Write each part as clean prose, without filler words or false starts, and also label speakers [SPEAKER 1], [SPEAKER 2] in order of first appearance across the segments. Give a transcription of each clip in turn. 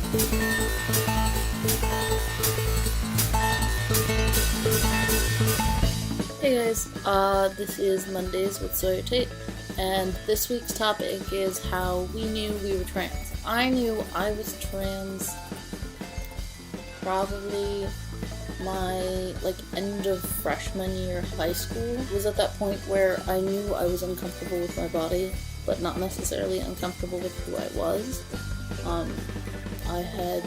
[SPEAKER 1] Hey guys, this is Mondays with Sawyer Tate, and this week's topic is how we knew we were trans. I knew I was trans probably my, end of freshman year of high school. It was at that point where I knew I was uncomfortable with my body, but not necessarily uncomfortable with who I was. I had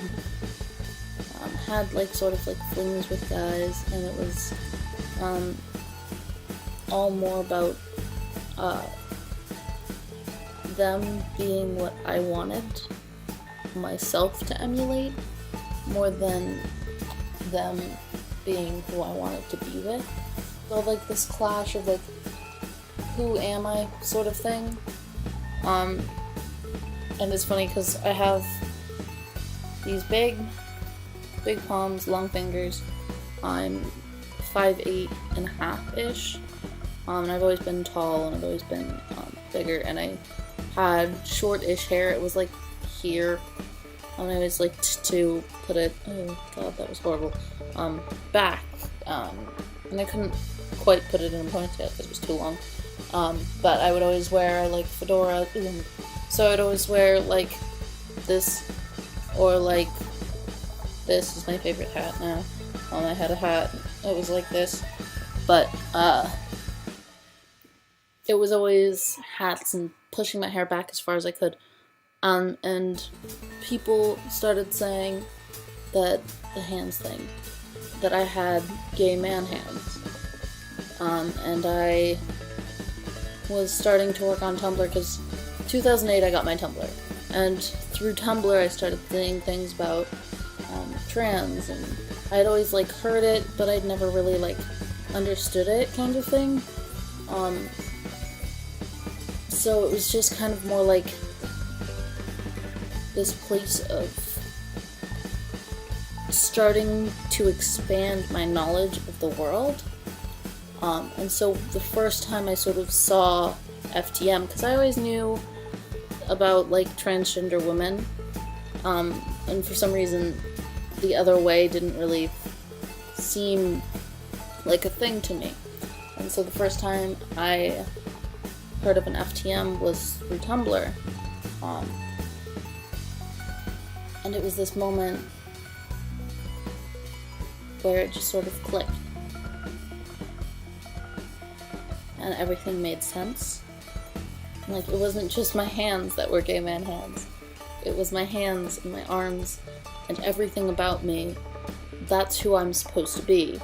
[SPEAKER 1] flings with guys, and it was, all more about them being what I wanted myself to emulate, more than them being who I wanted to be with. So this clash of who am I sort of thing. And it's funny because I have these big palms, long fingers. I'm 5'8.5-ish. And I've always been tall, and I've always been bigger, and I had short-ish hair. It was here, and I always liked to put it, oh god, that was horrible, back, and I couldn't quite put it in a ponytail because it was too long, but I would always wear fedora, so I'd always wear this, or this is my favorite hat now. I had a hat, it was like this, but it was always hats and pushing my hair back as far as I could. And people started saying that the hands thing, that I had gay man hands. And I was starting to work on Tumblr because 2008 I got my Tumblr. And through Tumblr I started seeing things about trans, and I'd always heard it, but I'd never really understood it kind of thing. So it was just kind of more this place of starting to expand my knowledge of the world. And so the first time I sort of saw FTM, because I always knew about transgender women, and for some reason the other way didn't really seem like a thing to me. And so the first time I heard of an FTM was through Tumblr, and it was this moment where it just sort of clicked, and everything made sense. It wasn't just my hands that were gay man hands, it was my hands and my arms and everything about me. That's who I'm supposed to be,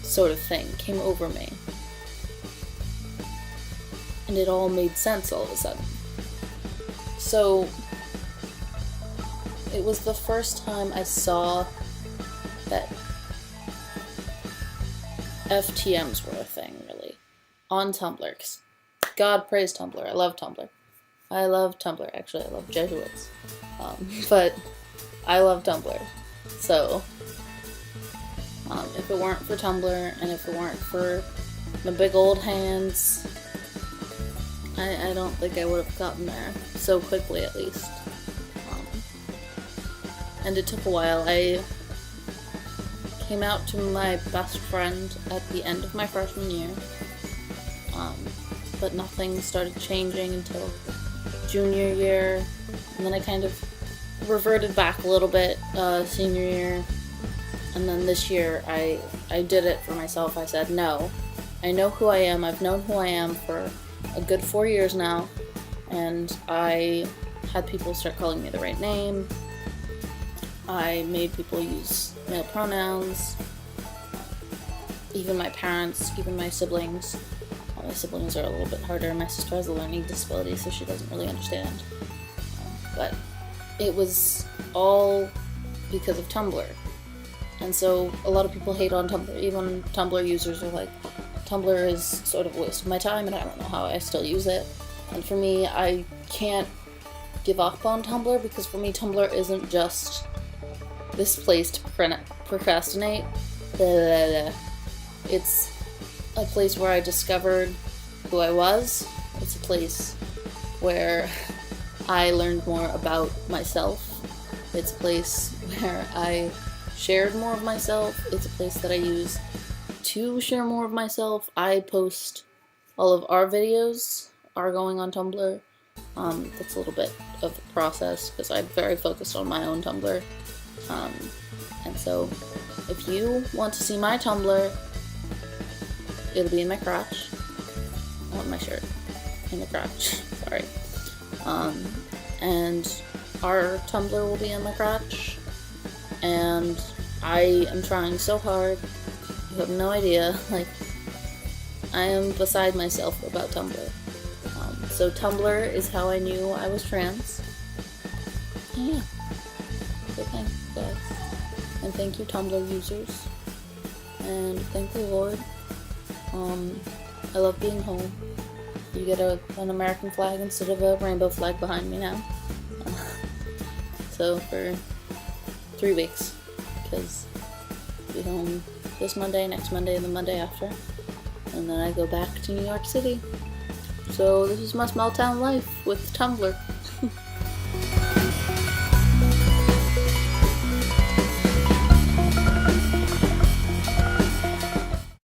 [SPEAKER 1] sort of thing, came over me. And it all made sense all of a sudden. So it was the first time I saw that FTMs were a thing, really, on Tumblr. 'Cause God praise Tumblr. I love Tumblr. I love Tumblr. Actually, I love Jesuits. But I love Tumblr. So if it weren't for Tumblr, and if it weren't for my big old hands, I don't think I would have gotten there so quickly, at least. And it took a while. I came out to my best friend at the end of my freshman year, but nothing started changing until junior year, and then I kind of reverted back a little bit senior year, and then this year I did it for myself. I said, no, I know who I am. I've known who I am for a good 4 years now, and I had people start calling me the right name. I made people use male pronouns, even my parents, even my siblings. My siblings are a little bit harder. My sister has a learning disability, so she doesn't really understand. But it was all because of Tumblr. And so a lot of people hate on Tumblr. Even Tumblr users are like, Tumblr is sort of a waste of my time, and I don't know how I still use it. And for me, I can't give up on Tumblr, because for me, Tumblr isn't just this place to procrastinate. It's a place where I discovered who I was. It's a place where I learned more about myself, It's a place where I shared more of myself. It's a place that I use to share more of myself. I post all of our videos are going on Tumblr. That's a little bit of a process because I'm very focused on my own Tumblr. And so if you want to see my Tumblr, it'll be in my crotch. Not in my shirt. In the crotch. Sorry. And our Tumblr will be in my crotch. And I am trying so hard. You have no idea. Like, I am beside myself about Tumblr. So Tumblr is how I knew I was trans. Yeah. So thanks, guys. And thank you, Tumblr users. And thank the Lord. I love being home. You get an American flag instead of a rainbow flag behind me now. So for 3 weeks. Because I'll be home this Monday, next Monday, and the Monday after. And then I go back to New York City. So this is my small town life with Tumblr.